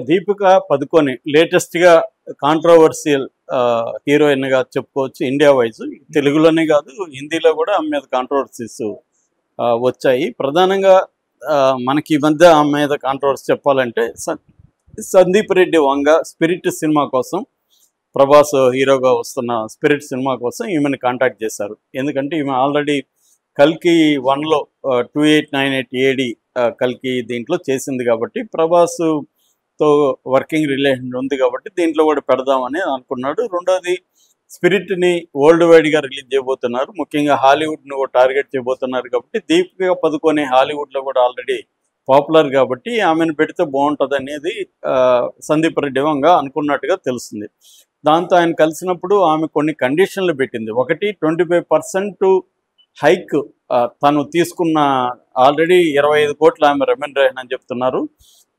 దీపిక పదుకొని లేటెస్ట్గా కాంట్రవర్సియల్ హీరోయిన్గా చెప్పుకోవచ్చు ఇండియా వైజ్. తెలుగులోనే కాదు, హిందీలో కూడా ఆమె మీద కాంట్రవర్సీస్ వచ్చాయి. ప్రధానంగా మనకి ఈ మధ్య ఆమె మీద కాంట్రవర్సీ చెప్పాలంటే సందీప్ రెడ్డి వంగ స్పిరిట్ సినిమా కోసం, ప్రభాస్ హీరోగా వస్తున్న స్పిరిట్ సినిమా కోసం ఈమెను కాంటాక్ట్ చేశారు. ఎందుకంటే ఈమె ఆల్రెడీ కల్కి 1లో 2898 ఏడి కల్కి దీంట్లో చేసింది కాబట్టి, ప్రభాస్తో వర్కింగ్ రిలేషన్ ఉంది కాబట్టి దీంట్లో కూడా పెడదామని అనుకున్నాడు. రెండోది, స్పిరిట్ని వరల్డ్ వైడ్గా రిలీజ్ చేయబోతున్నారు, ముఖ్యంగా హాలీవుడ్ను కూడా టార్గెట్ చేయబోతున్నారు కాబట్టి దీపిక పదుకొని హాలీవుడ్లో కూడా ఆల్రెడీ పాపులర్ కాబట్టి ఆమెను పెడితే బాగుంటుంది అనేది సందీప్ రెడ్డి వంగ అనుకున్నట్టుగా తెలుస్తుంది. దాంతో ఆయన కలిసినప్పుడు ఆమె కొన్ని కండిషన్లు పెట్టింది. ఒకటి, 25% హైక్ తను తీసుకున్న, ఆల్రెడీ 25 కోట్లు ఆమె రెమ్యునరేషన్ అని చెప్తున్నారు,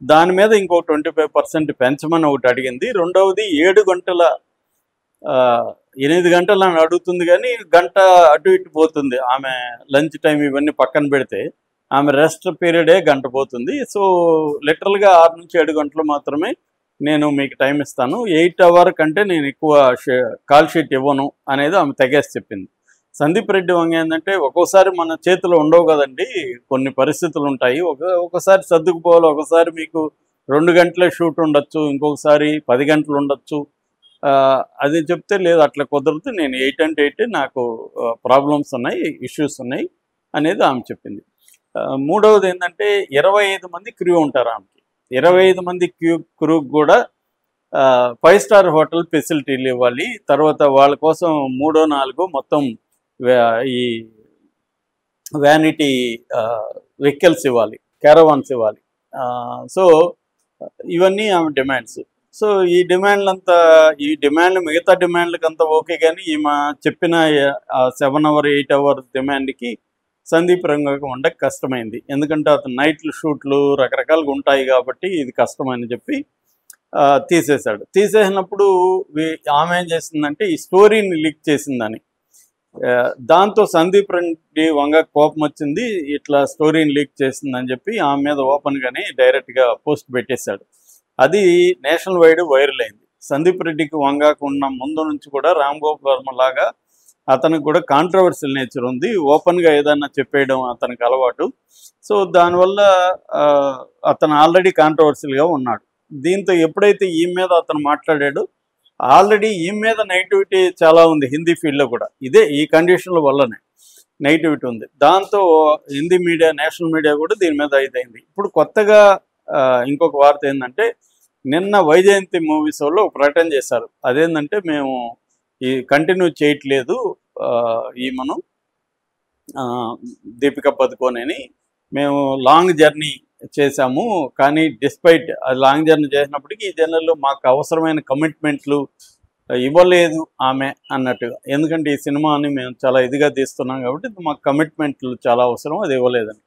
దాని మీద ఇంకో 25% పెంచమని ఒకటి అడిగింది. రెండవది, 8 గంటలు అని అడుగుతుంది కానీ గంట అటు ఇటు పోతుంది. ఆమె లంచ్ టైం ఇవన్నీ పక్కన పెడితే ఆమె రెస్ట్ పీరియడే గంట పోతుంది. సో లిటరల్గా 6 నుంచి 7 గంటలు మాత్రమే నేను మీకు టైం ఇస్తాను, 8 అవర్ కంటే నేను ఎక్కువ కాల్ షీట్ ఇవ్వను అనేది ఆమె తెగేసి చెప్పింది. సందీప్ రెడ్డి వంగ ఏంటంటే, ఒక్కోసారి మన చేతిలో ఉండవు కదండి, కొన్ని పరిస్థితులు ఉంటాయి, ఒకసారి సర్దుకుపోవాలి, ఒకసారి మీకు 2 గంటలే షూట్ ఉండొచ్చు, ఇంకొకసారి 10 గంటలు ఉండొచ్చు. అది చెప్తే లేదు అట్లా కుదరదు, నేను 8 అంటే 8, నాకు ప్రాబ్లమ్స్ ఉన్నాయి, ఇష్యూస్ ఉన్నాయి అనేది ఆమె చెప్పింది. మూడవది ఏంటంటే, 25 మంది క్రూ ఉంటారు ఆమెకి. 25 మంది క్రూకి కూడా 5 స్టార్ హోటల్ ఫెసిలిటీలు ఇవ్వాలి. తర్వాత వాళ్ళ కోసం 3, 4 మొత్తం ఈ వ్యానిటీ వెహికల్స్ ఇవ్వాలి, క్యారవాన్స్ ఇవ్వాలి. సో ఇవన్నీ ఆమె డిమాండ్స్. సో ఈ డిమాండ్లు మిగతా డిమాండ్లకంతా ఓకే, కానీ ఈమె చెప్పిన 7 అవర్ 8 అవర్ డిమాండ్కి సందీప్ రంగకు ఉండక కష్టమైంది. ఎందుకంటే అతను నైట్లు షూట్లు రకరకాలుగా ఉంటాయి కాబట్టి ఇది కష్టమని చెప్పి తీసేశాడు. తీసేసినప్పుడు ఆమె ఏం చేసిందంటే, ఈ స్టోరీని లీక్ చేసిందని, దాంతో సందీప్ రెడ్డి వంగ కోపం వచ్చింది, ఇట్లా స్టోరీని లీక్ చేసిందని చెప్పి ఆమె మీద ఓపెన్గానే డైరెక్ట్గా పోస్ట్ పెట్టేశాడు. అది నేషనల్ వైడ్ వైరల్ అయింది. సందీప్ రెడ్డికి వంగకు ఉన్న ముందు నుంచి కూడా రామ్ గోపాల్ వర్మ లాగా అతనికి కూడా కాంట్రవర్షియల్ నేచర్ ఉంది, ఓపెన్గా ఏదన్నా చెప్పేయడం అతనికి అలవాటు. సో దానివల్ల అతను ఆల్రెడీ కాంట్రవర్షియల్గా ఉన్నాడు. దీంతో ఎప్పుడైతే ఈ మీద అతను మాట్లాడాడో, ఆల్రెడీ ఈ మీద నెగిటివిటీ చాలా ఉంది హిందీ ఫీల్డ్లో కూడా, ఈ కండిషన్ల వల్లనే నెగిటివిటీ ఉంది. దాంతో హిందీ మీడియా, నేషనల్ మీడియా కూడా దీని మీద ఇదైంది. ఇప్పుడు కొత్తగా ఇంకొక వార్త ఏంటంటే, నిన్న వైజయంతి మూవీస్ వాళ్ళు ఒక ప్రకటన చేశారు. అదేంటంటే, మేము ఈ కంటిన్యూ చేయట్లేదు ఈమెను దీపిక పదుకొనేని, మేము లాంగ్ జర్నీ చేశాము, కానీ డిస్పైట్ లాంగ్ జర్నీ చేసినప్పటికీ ఈ జర్నీలో మాకు అవసరమైన కమిట్మెంట్లు ఇవ్వలేదు ఆమె అన్నట్టుగా. ఎందుకంటే ఈ సినిమాని మేము చాలా ఇదిగా తీస్తున్నాం కాబట్టి మాకు కమిట్మెంట్లు చాలా అవసరం, అది ఇవ్వలేదని.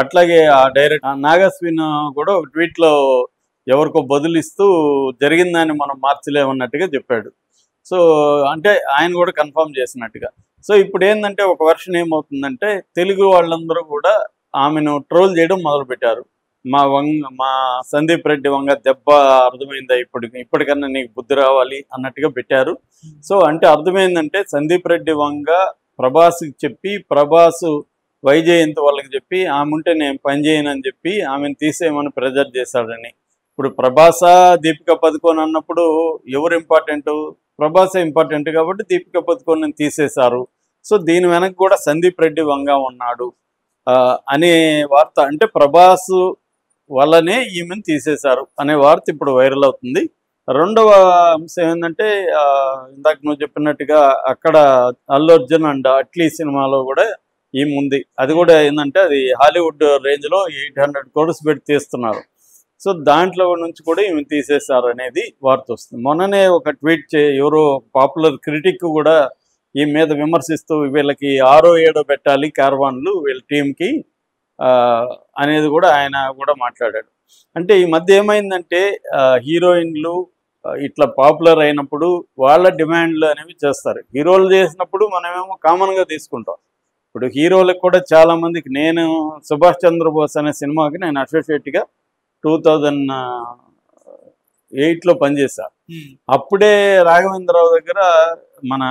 అట్లాగే ఆ డైరెక్ట్ నాగస్విన్ కూడా ఒక ట్వీట్లో ఎవరికో బదులిస్తూ జరిగిందని మనం మార్చలేమన్నట్టుగా చెప్పాడు. సో అంటే ఆయన కూడా కన్ఫర్మ్ చేసినట్టుగా. సో ఇప్పుడు ఏంటంటే, ఒక వర్షన్ ఏమవుతుందంటే, తెలుగు వాళ్ళందరూ కూడా ఆమెను ట్రోల్ చేయడం మొదలుపెట్టారు. మా సందీప్ రెడ్డి వంగ దెబ్బ అర్థమైందా, ఇప్పటికన్నా నీకు బుద్ధి రావాలి అన్నట్టుగా పెట్టారు. సో అంటే అర్థమైందంటే, సందీప్ రెడ్డి వంగ ప్రభాస్కి చెప్పి, ప్రభాస్ వైజయంతి వాళ్ళకి చెప్పి, ఆమె ఉంటే నేను పని చేయనని చెప్పి ఆమెను తీసేయమని ప్రెజర్ చేశాడని. ఇప్పుడు ప్రభాసా దీపిక పదుకొని అన్నప్పుడు ఎవరు ఇంపార్టెంటు? ప్రభాసే ఇంపార్టెంట్ కాబట్టి దీపిక పదుకొని తీసేశారు. సో దీని వెనక కూడా సందీప్ రెడ్డి వంగ ఉన్నాడు అనే వార్త, అంటే ప్రభాస్ వల్లనే ఈమెను తీసేశారు అనే వార్త ఇప్పుడు వైరల్ అవుతుంది. రెండవ అంశం ఏంటంటే, ఇందాక నువ్వు చెప్పినట్టుగా అక్కడ అల్లు అర్జున్ అండ్ అట్లీ సినిమాలో కూడా ఈమె ఉంది. అది కూడా ఏంటంటే, అది హాలీవుడ్ రేంజ్లో 800 crores పెట్టి తీస్తున్నారు. సో దాంట్లో నుంచి కూడా ఈమె తీసేశారు అనేది వార్త వస్తుంది. మొన్ననే ఒక ట్వీట్ ఎవరో పాపులర్ క్రిటిక్ కూడా ఈ మీద విమర్శిస్తూ, వీళ్ళకి 6 7 పెట్టాలి క్యారవాన్లు వీళ్ళ టీంకి అనేది కూడా ఆయన కూడా మాట్లాడాడు. అంటే ఈ మధ్య ఏమైందంటే, హీరోయిన్లు ఇట్లా పాపులర్ అయినప్పుడు వాళ్ళ డిమాండ్లు అనేవి చేస్తారు. హీరోలు చేసినప్పుడు మనమేమో కామన్గా తీసుకుంటాం. ఇప్పుడు హీరోలకు కూడా చాలామందికి, నేను సుభాష్ చంద్రబోస్ అనే సినిమాకి నేను అసోసియేట్గా 8లో పనిచేశా. అప్పుడే రాఘవేంద్రరావు దగ్గర మన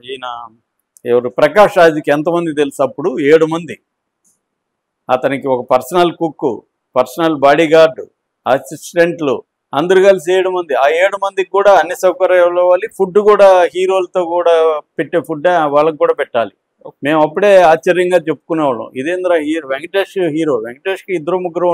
ఈయన ఎవరు ప్రకాష్ రాజ్కి ఎంతమంది తెలుసు, అప్పుడు 7 మంది. అతనికి ఒక personal cook, personal body guard, అసిస్టెంట్లు, అందరు కలిసి 7 మంది. ఆ 7 మందికి కూడా అన్ని సౌకర్యాలు ఇవ్వాలి. ఫుడ్ కూడా హీరోలతో కూడా పెట్టే ఫుడ్ వాళ్ళకి కూడా పెట్టాలి. మేము అప్పుడే ఆశ్చర్యంగా చెప్పుకునేవాళ్ళం, ఇదేంద్రా వెంకటేష్ హీరో, వెంకటేష్కి 2 ముగ్గురు